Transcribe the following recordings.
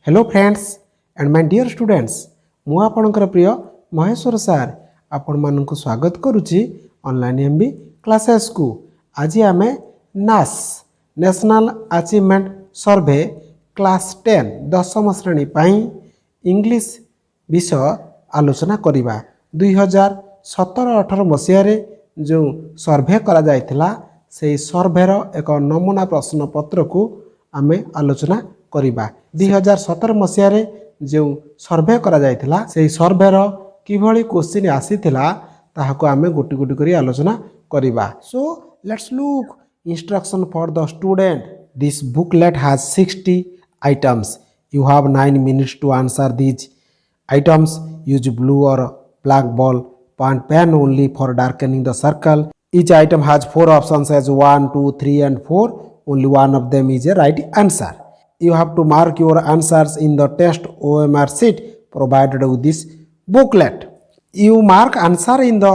Hello friends and my dear students मु आपणकर प्रिय महेश्वर सार आपण मानक स्वागत करुच्ची ऑनलाइन एमबी क्लासेस को। आज आम नास नेशनल अचीवमेंट सर्वे क्लास 10 दशम श्रेणी पाई इंग्लिश विषय आलोचना करवा। 2017-18 मसीह जो सर्वे करा जायतिला से सर्वेर एक नमूना प्रश्न पत्र को आम आलोचना करवा। 2017 मसीह जो सर्वे करा जायतिला से सर्वेर किभली क्वेश्चन आसीथिला ताहाको आमे गोटी गोटी करी आलोचना करवा। So let's look instruction for the student. This booklet has 60 items. You have 9 minutes to answer these items. Use blue or black ball point pen only for darkening the circle. Each item has 4 options as 1, 2, 3 and 4. Only one of them is a right answer. You have to mark your answers in the test OMR sheet provided with this booklet. You mark answer in the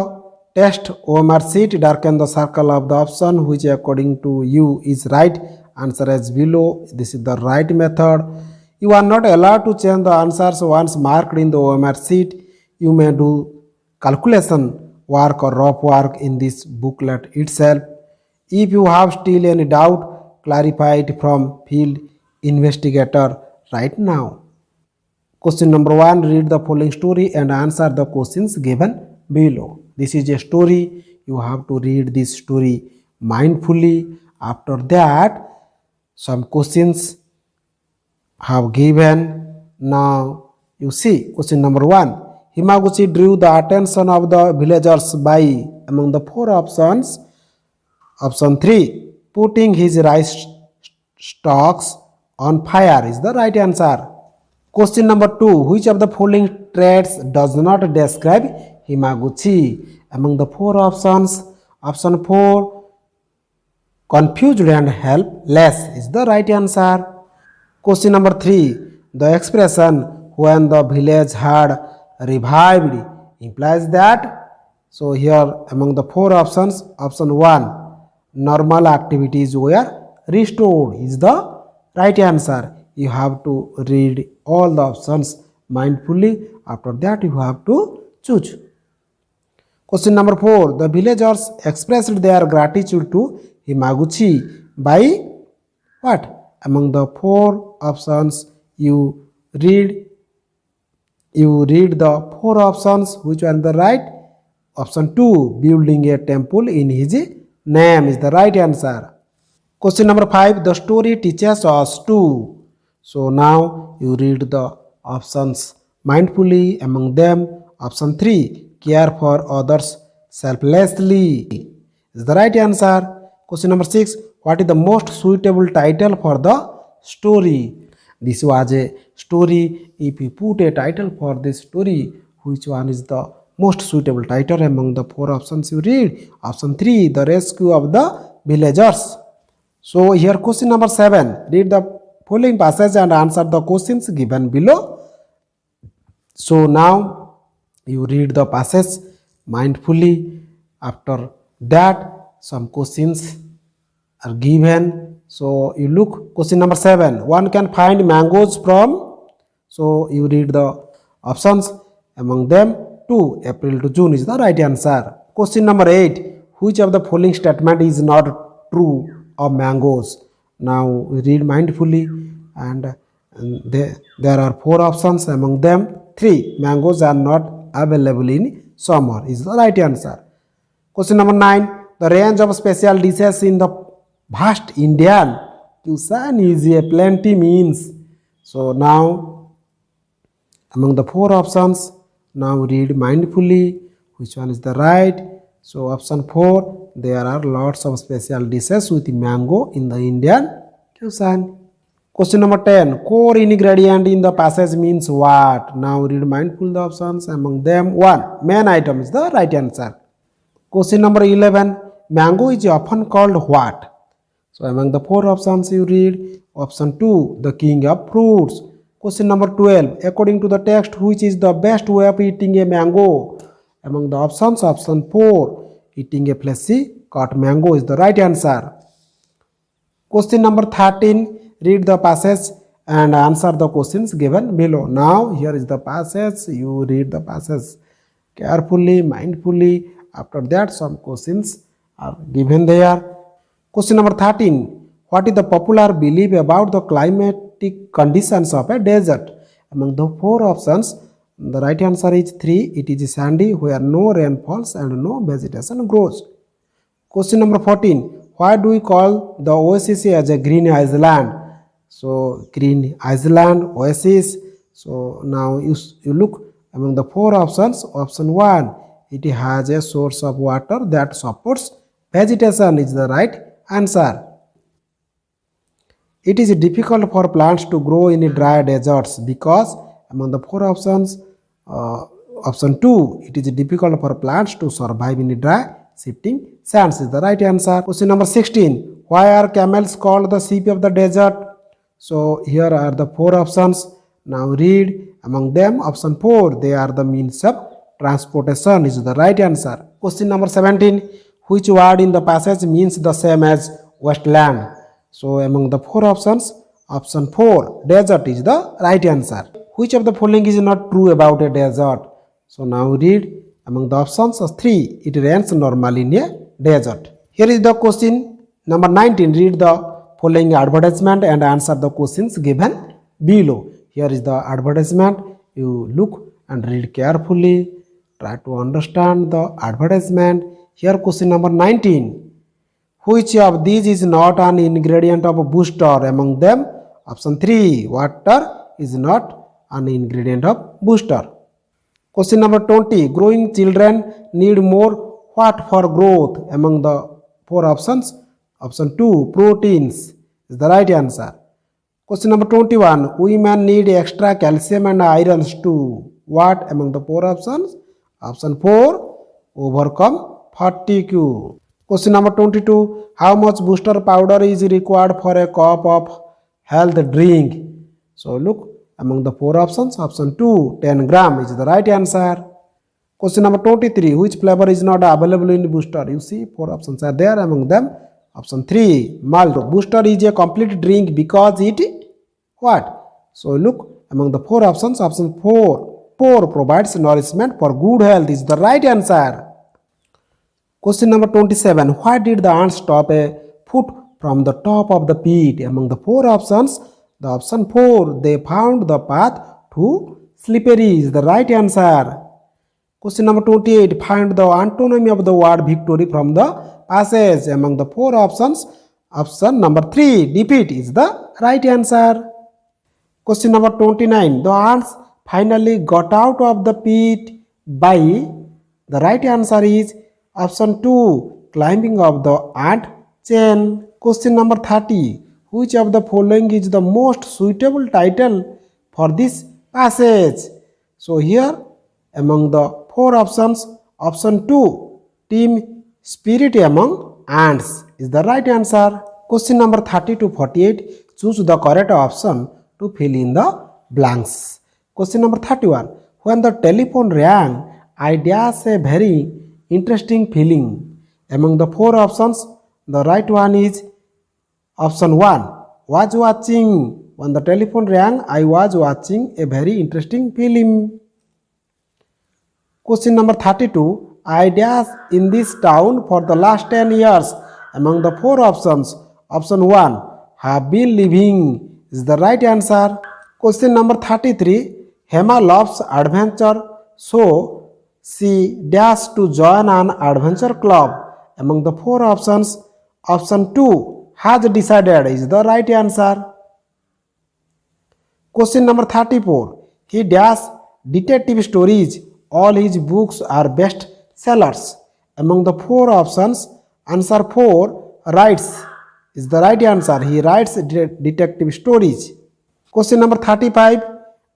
test OMR sheet, darken the circle of the option which according to you is right answer as below. This is the right method. You are not allowed to change the answers once marked in the OMR sheet. You may do calculation work or rough work in this booklet itself. If you have still any doubt, clarify it from field investigator right now. Question number 1. Read the following story and answer the questions given below. This is a story. You have to read this story mindfully. After that, some questions have given. Now you see question number 1. Himaguchi drew the attention of the villagers by among the 4 options. Option 3. Putting his rice stalks on fire is the right answer. Question number 2. Which of the following traits does not describe Himaguchi? Among the 4 options, option 4. Confused and helpless is the right answer. Question number 3. The expression when the village had revived implies that. So here among the 4 options, option 1. Normal activities were restored is the right answer. You have to read all the options mindfully. After that you have to choose. Question number 4. The villagers expressed their gratitude to Himaguchi by what? Among the 4 options you read the 4 options. Which one the right? Option 2. Building a temple in his name is the right answer. Question number 5. The story teaches us to. So now you read the options mindfully. Among them, option 3. Care for others selflessly is the right answer. Question number 6. What is the most suitable title for the story? This was a story. If you put a title for this story, which one is the most suitable title among the 4 options you read? Option 3. The rescue of the villagers. So here question number 7. Read the following passage and answer the questions given below. So now you read the passage mindfully. After that some questions are given. So you look question number 7. One can find mangoes from. So you read the options. Among them 2. April to June is the right answer. Question number 8. Which of the following statement is not true of mangoes? Now we read mindfully and there are 4 options. Among them 3. Mangoes are not available in summer is the right answer. Question number 9. The range of special dishes in the vast Indian cuisine is a plenty means. So now among the 4 options, now read mindfully which one is the right. So option 4. There are lots of special dishes with mango in the Indian cuisine. Question number 10. Core ingredient in the passage means what? Now read mindful the options. Among them 1. Main item is the right answer. Question number 11. Mango is often called what? So among the 4 options you read option 2. The king of fruits. Question number 12. According to the text, which is the best way of eating a mango? Among the options, option 4. Eating a fleshy cut mango is the right answer. Question number 13. Read the passage and answer the questions given below. Now here is the passage. You read the passage carefully, mindfully. After that, some questions are given there. Question number 13. What is the popular belief about the climatic conditions of a desert? Among the four options, the right answer is 3. It is sandy, where no rain falls and no vegetation grows. Question number 14. Why do we call the oasis as a green island? So green island, oasis. So now you look among the four options. Option 1. It has a source of water that supports vegetation is the right answer. It is difficult for plants to grow in dry deserts because among the four options, option 2, it is difficult for plants to survive in dry shifting sands is the right answer. Question number 16. Why are camels called the sheep of the desert? So here are the four options. Now read among them. Option 4, they are the means of transportation is the right answer. Question number 17. Which word in the passage means the same as wasteland? So among the four options, option 4, desert is the right answer. Which of the following is not true about a desert? So now read among the options. 3, it rains normally in a desert. Here is the question number 19. Read the following advertisement and answer the questions given below. Here is the advertisement. You look and read carefully. Try to understand the advertisement. Here question number 19. Which of these is not an ingredient of a booster? Among them, option 3, water is not an ingredient of booster. Question number 20. Growing children need more what for growth? Among the four options, option 2, proteins is the right answer. Question number 21. Women need extra calcium and irons to what? Among the four options, option 4, overcome fatigue. Question number 22. How much booster powder is required for a cup of health drink? So look among the four options. Option 2, 10 gram is the right answer. Question number 23. Which flavor is not available in booster? You see four options are there. Among them, option 3, malt. Booster is a complete drink because it what? So look among the four options. Option 4 provides nourishment for good health is the right answer. Question number 27. Why did the ants stop a foot from the top of the pit? Among the four options, the option 4, they found the path to slippery is the right answer. Question number 28. Find the antonymy of the word victory from the passage. Among the four options, option number 3, defeat is the right answer. Question number 29. The ants finally got out of the pit by, the right answer is option 2, climbing of the ant chain. Question number 30. Which of the following is the most suitable title for this passage? So here among the four options, option 2, team spirit among ants is the right answer. Question number 30 to 48. Choose the correct option to fill in the blanks. Question number 31. When the telephone rang, I dash a very interesting feeling. Among the four options, the right one is option 1, was watching. When the telephone rang, I was watching a very interesting film. Question number 32. I dash in this town for the last 10 years. Among the four options, option 1, have been living is the right answer. Question number 33. Hema loves adventure, so she dashed to join an adventure club. Among the four options, option 2, has decided is the right answer. Question number 34. He does detective stories. All his books are best sellers. Among the four options, answer 4, writes is the right answer. He writes detective stories. Question number 35.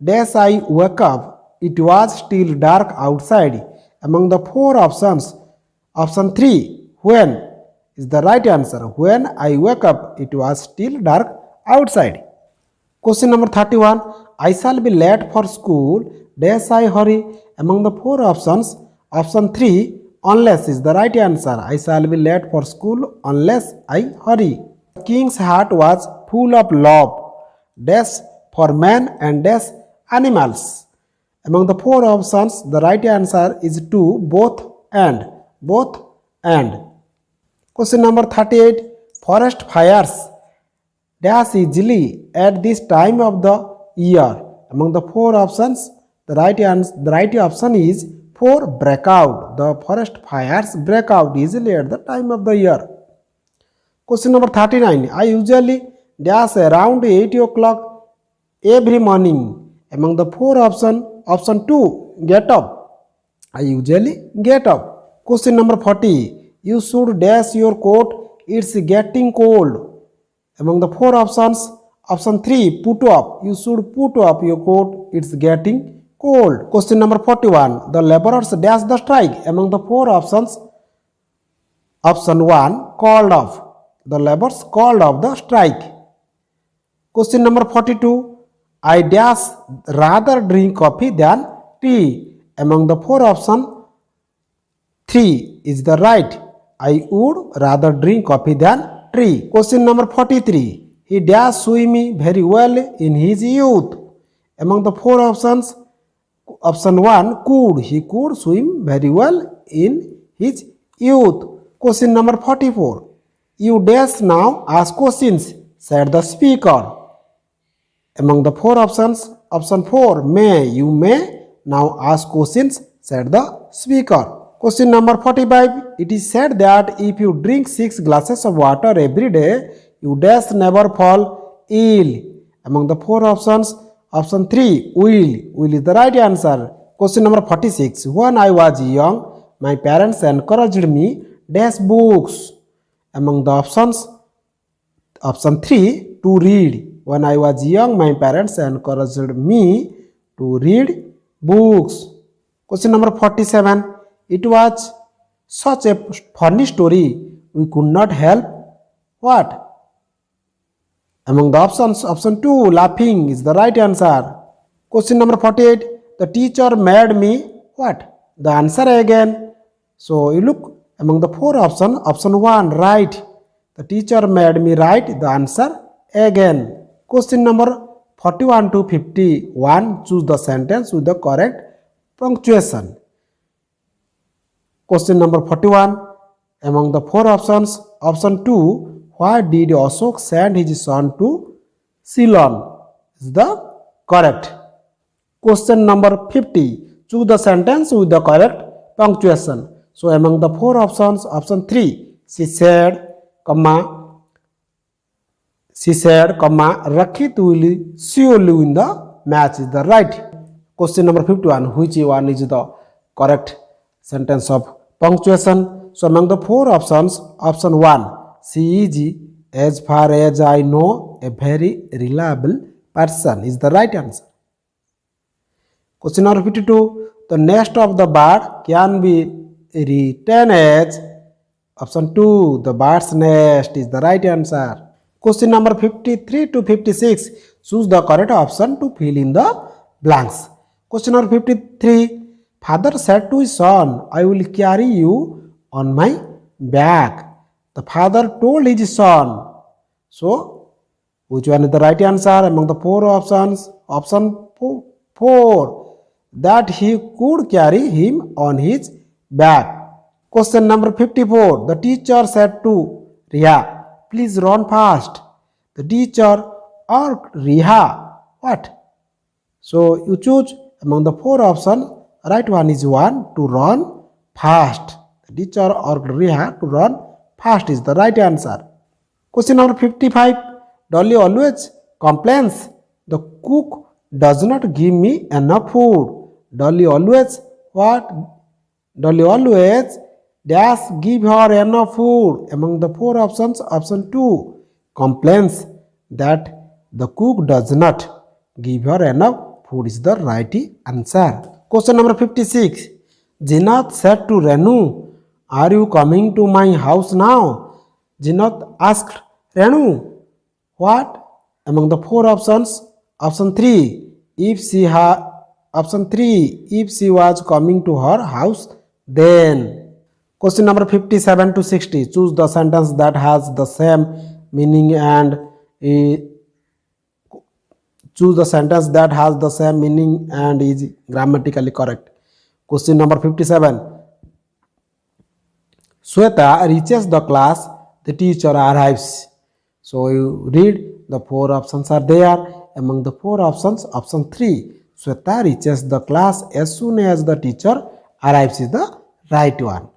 Dash I woke up. It was still dark outside. Among the four options, option 3, when is the right answer. When I woke up, it was still dark outside. Question number 31. I shall be late for school. Dash I hurry. Among the four options, option 3, unless is the right answer. I shall be late for school unless I hurry. The king's heart was full of love. Dash for man and dash animals. Among the four options, the right answer is 2, both and. Both and. Question number 38. Forest fires dash easily at this time of the year. Among the four options, the right option is 4, breakout. The forest fires break out easily at the time of the year. Question number 39. I usually dash around 8 o'clock every morning. Among the four options, option 2, get up. I usually get up. Question number 40. You should dash your coat, it's getting cold. Among the four options, option 3, put up. You should put up your coat, it's getting cold. Question number 41. The laborers dash the strike. Among the four options, option 1, called off. The laborers called off the strike. Question number 42. I dash rather drink coffee than tea. Among the four options, 3 is the right. I would rather drink coffee than tea. Question number 43. He dash swim very well in his youth. Among the four options, option 1, could. He could swim very well in his youth. Question number 44. You dash now ask questions, said the speaker. Among the four options, option 4, may. You may now ask questions, said the speaker. Question number 45. It is said that if you drink 6 glasses of water every day, you dash never fall ill. Among the four options, option 3, will. Will is the right answer. Question number 46. When I was young, my parents encouraged me dash books. Among the options, option 3, to read. When I was young, my parents encouraged me to read books. Question number 47. It was such a funny story, we could not help what? Among the options, option 2, laughing is the right answer. Question number 48. The teacher made me what? The answer again. So you look among the four options, option 1, right. The teacher made me write the answer again. Question number 41 to 51. Choose the sentence with the correct punctuation. Question number 41. Among the four options, option 2, why did Ashok send his son to Ceylon? Is the correct. Question number 50. Choose the sentence with the correct punctuation. So among the four options, option 3, she said, Rakshit will see you in the match is the right. Question number 51. Which one is the correct sentence of punctuation? So among the four options, option 1, she is, as far as I know, a very reliable person is the right answer. Question number 52. The nest of the bird can be written as, option 2, the bird's nest is the right answer. Question number 53 to 56. Choose the correct option to fill in the blanks. Question number 53. Father said to his son, I will carry you on my back. The father told his son. So, which one is the right answer among the four options? Option 4, that he could carry him on his back. Question number 54. The teacher said to Riha, please run fast. The teacher or Riha, what? So, you choose among the four options. Right one is 1, to run fast. The teacher or Riha to run fast is the right answer. Question number 55. Dolly always complains, the cook does not give me enough food. Dolly always what? Dolly always dash give her enough food. Among the four options, option 2, complains that the cook does not give her enough food is the right answer. Question number 56. Jinath said to Renu, are you coming to my house now? Jinath asked Renu, what? Among the four options, option 3, if she was coming to her house, then. Question number 57 to 60. Choose the sentence that has the same meaning and Choose the sentence that has the same meaning and is grammatically correct. Question number 57. Sweta reaches the class, the teacher arrives. So you read, the four options are there. Among the four options, option 3, Sweta reaches the class as soon as the teacher arrives is the right one.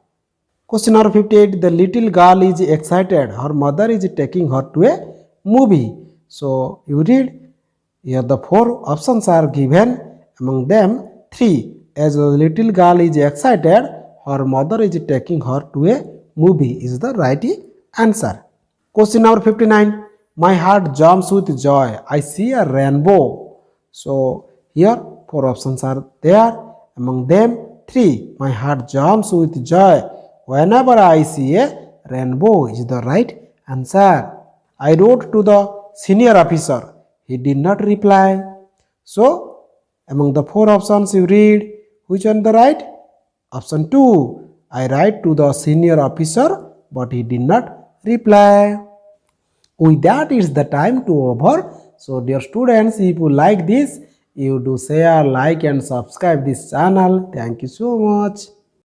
Question number 58. The little girl is excited. Her mother is taking her to a movie. So you read, here the four options are given. Among them, 3. As the little girl is excited, her mother is taking her to a movie is the right answer. Question number 59. My heart jumps with joy. I see a rainbow. So here 4 options are there. Among them, 3. My heart jumps with joy whenever I see a rainbow is the right answer. I wrote to the senior officer. He did not reply. So among the 4 options you read, which one the right? Option 2. I write to the senior officer but he did not reply. With that, it's the time to over. So dear students, if you like this, you do share, like and subscribe this channel. Thank you so much.